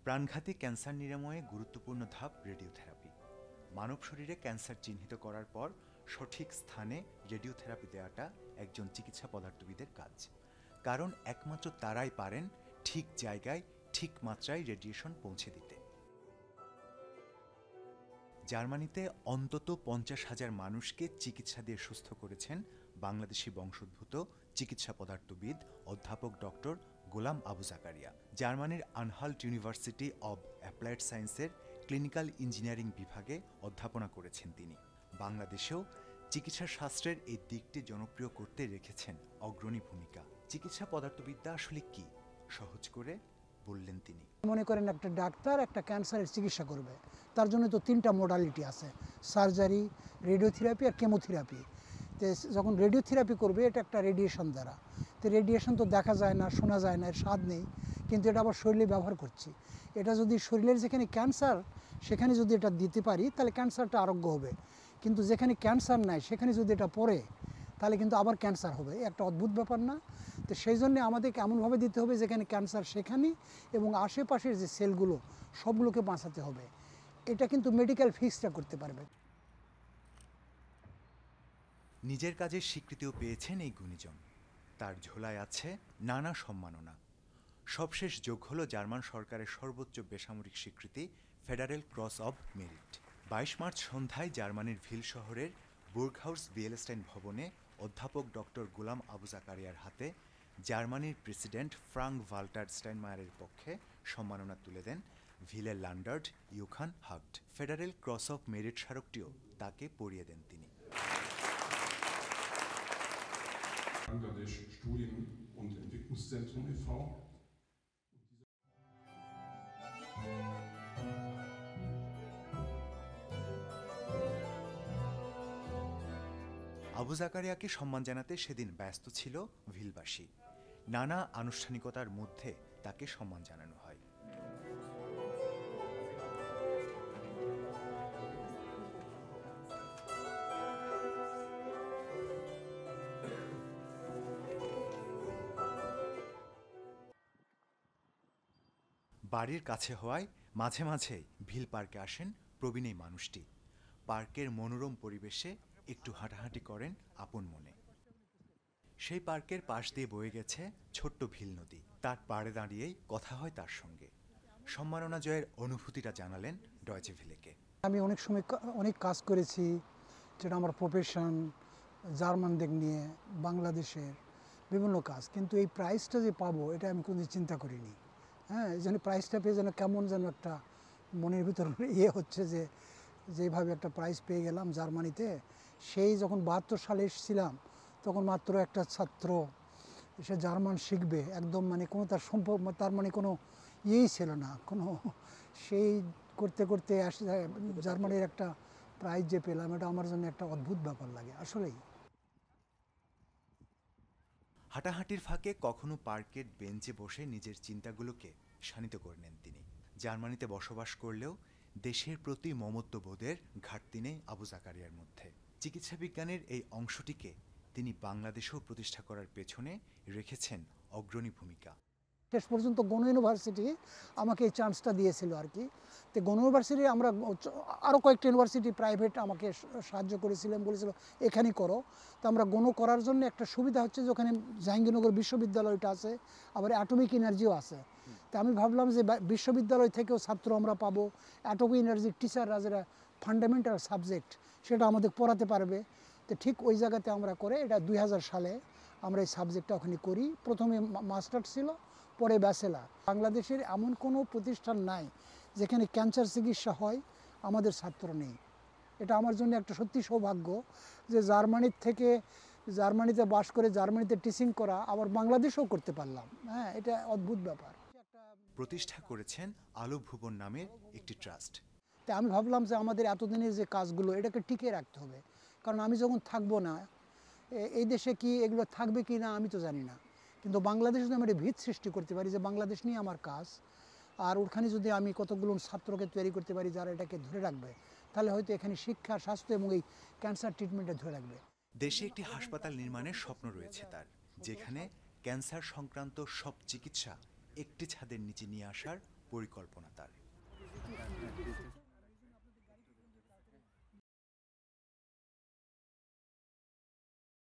প্রাণঘাতী ক্যান্সার নিরাময়ে গুরুত্বপূর্ণ ধাপ রেডিওথেরাপি। মানব শরীরে ক্যান্সার চিহ্নিত করার পর সঠিক স্থানে রেডিওথেরাপি দেওয়াটা একজন চিকিৎসা পদার্থবিদের কাজ, কারণ একমাত্র তারাই পারেন ঠিক জায়গায় ঠিক মাত্রায় রেডিয়েশন পৌঁছে দিতে। জার্মানিতে অন্তত 50,000 মানুষকে চিকিৎসা দিয়ে সুস্থ করেছেন বাংলাদেশি বংশোদ্ভূত চিকিৎসা পদার্থবিদ অধ্যাপক ডক্টর গোলাম আবু জাকারিয়া। জার্মানির আনহাল্ট ইউনিভার্সিটি অব অ্যাপ্লাইড সায়েন্সের ক্লিনিক্যাল ইঞ্জিনিয়ারিং বিভাগে অধ্যাপনা করেছেন তিনি। বাংলাদেশেও চিকিৎসা শাস্ত্রের এই দিকটি জনপ্রিয় করতে রেখেছেন অগ্রণী ভূমিকা। চিকিৎসা পদার্থবিদ্যা আসলে কি, সহজ করে বললেন তিনি। মনে করেন একটা ডাক্তার একটা ক্যান্সারের চিকিৎসা করবে, তার জন্য তো 3টা মোডালিটি আছে, সার্জারি, রেডিওথেরাপি আর কেমোথেরাপি। তো যখন রেডিওথেরাপি করবে এটা একটা রেডিয়েশন দ্বারা, তো রেডিয়েশন তো দেখা যায় না, শোনা যায় না, এর স্বাদ নেই, কিন্তু এটা আবার শরীরে ব্যবহার করছি। এটা যদি শরীরের যেখানে ক্যান্সার সেখানে যদি এটা দিতে পারি তাহলে ক্যান্সারটা আরোগ্য হবে, কিন্তু যেখানে ক্যান্সার নাই সেখানে যদি এটা পড়ে তাহলে কিন্তু আবার ক্যান্সার হবে। একটা অদ্ভুত ব্যাপার না? তো সেই জন্য আমাদেরকে এমনভাবে দিতে হবে যেখানে ক্যান্সার সেখানেই, এবং আশেপাশের যে সেলগুলো সবগুলোকে বাঁচাতে হবে। এটা কিন্তু মেডিকেল ফিক্সটা করতে পারবে। নিজের কাজের স্বীকৃতিও পেয়েছেন এই গুণীজন। তার ঝোলায় আছে নানা সম্মাননা। সবশেষ যোগ হল জার্মান সরকারের সর্বোচ্চ বেসামরিক স্বীকৃতি federal cross of merit. 22 March সন্ধ্যায় জার্মানির ভিল শহরের বুর্গহাউস বিয়েলস্টাইন ভবনে অধ্যাপক ডক্টর গোলাম আবু জাকারিয়ার হাতে জার্মানির প্রেসিডেন্ট ফ্রাঙ্ক ভাল্টার স্টাইনমায়ারের পক্ষে সম্মাননা তুলে দেন ভিলের ল্যান্ডার্ড ইউখান হাগড। ফেডারেল ক্রস অব মেরিট স্মারকটিও তাকে পরিয়ে দেন তিনি। Bangladesh Studien- und Entwicklungszentrum e.V. Abu জাকারিয়াকে সম্মান জানাতে সেদিন ব্যস্ত ছিল ভিলবাসী। নানা আনুষ্ঠানিকতার মধ্যে তাকে সম্মান জানানো হয়। বাড়ির কাছে হওয়ায় মাঝে মাঝে ভিল পার্কে আসেন প্রবীণ এই মানুষটি। পার্কের মনোরম পরিবেশে একটু হাঁটাহাঁটি করেন আপন মনে। সেই পার্কের পাশ দিয়ে বয়ে গেছে ছোট্ট ভিল নদী। তার পাড়ে দাঁড়িয়েই কথা হয় তার সঙ্গে। সম্মাননা জয়ের অনুভূতিটা জানালেন ডয়েচে ভেলেকে। আমি অনেক সময় অনেক কাজ করেছি, যেটা আমার প্রফেশন, জার্মানদের নিয়ে বাংলাদেশের বিভিন্ন কাজ, কিন্তু এই প্রাইজটা যে পাবো এটা আমি কোনো চিন্তা করিনি। হ্যাঁ, এই জন্য প্রাইজটা পেয়ে যেন কেমন যেন একটা মনের ভিতর হচ্ছে যে যেভাবে একটা প্রাইজ পেয়ে গেলাম জার্মানিতে। সেই যখন 72 সালে এসেছিলাম তখন মাত্র একটা ছাত্র সে জার্মান শিখবে, একদম মানে কোনো তার সম্পর্ক, তার মানে কোনো ইয়েই ছিল না কোনো। সেই করতে করতে জার্মানির একটা প্রাইজ যে পেলাম, এটা আমার জন্য একটা অদ্ভুত ব্যাপার লাগে আসলেই। হাঁটাহাঁটির ফাঁকে কখনো পার্কের বেঞ্চে বসে নিজের চিন্তাগুলোকে শানিত করে নেন তিনি। জার্মানিতে বসবাস করলেও দেশের প্রতি মমত্ববোধের ঘাটতি নেই আবু জাকারিয়ার মধ্যে। চিকিৎসা বিজ্ঞানের এই অংশটিকে তিনি বাংলাদেশেও প্রতিষ্ঠা করার পেছনে রেখেছেন অগ্রণী ভূমিকা। শেষ পর্যন্ত গণ ইউনিভার্সিটি আমাকে এই চান্সটা দিয়েছিল আর কি। তো গণ ইউনিভার্সিটি আমরা আরও কয়েকটা ইউনিভার্সিটি প্রাইভেট আমাকে সাহায্য করেছিলেন, বলেছিল এখানেই করো। তো আমরা গণ করার জন্য একটা সুবিধা হচ্ছে যে ওখানে জাহাঙ্গীরনগর বিশ্ববিদ্যালয়টা আছে, আবার অ্যাটমিক এনার্জিও আছে। তো আমি ভাবলাম যে বিশ্ববিদ্যালয় থেকেও ছাত্র আমরা পাবো, অ্যাটমিক এনার্জির টিচাররা যেটা ফান্ডামেন্টাল সাবজেক্ট সেটা আমাদের পড়াতে পারবে। তো ঠিক ওই জায়গাতে আমরা করে এটা 2000 সালে আমরা এই সাবজেক্টটা ওখানে করি। প্রথমে মাস্টার ছিল, পরে ব্যাচেলার। বাংলাদেশের এমন কোনো প্রতিষ্ঠান নাই যেখানে ক্যান্সার চিকিৎসা হয় আমাদের ছাত্র নেই। এটা আমার জন্য একটা সত্যি সৌভাগ্য যে জার্মানির থেকে, জার্মানিতে বাস করে জার্মানিতে টিচিং করা, আবার বাংলাদেশেও করতে পারলাম। হ্যাঁ, এটা অদ্ভুত ব্যাপার। প্রতিষ্ঠা করেছেন আলো ভুবন নামের একটি ট্রাস্ট। তাই আমি ভাবলাম যে আমাদের এতদিনের যে কাজগুলো এটাকে টিকিয়ে রাখতে হবে, কারণ আমি যখন থাকবো না এই দেশে কি এগুলো থাকবে কি না আমি তো জানি না, কিন্তু বাংলাদেশে যদি আমি একটা ভিত সৃষ্টি করতে পারি যে বাংলাদেশ নিয়ে আমার কাজ, আর ওখানে যদি আমি কতগুলো ছাত্রকে তৈরি করতে পারি যারা এটাকে ধরে রাখবে, তাহলে হয়তো এখানে শিক্ষা, স্বাস্থ্য এবং এই ক্যান্সার ট্রিটমেন্টে ধরে রাখবে। দেশে একটি হাসপাতাল নির্মাণের স্বপ্ন রয়েছে তার, যেখানে ক্যান্সার সংক্রান্ত সব চিকিৎসা একটি ছাদের নিচে নিয়ে আসার পরিকল্পনা তার।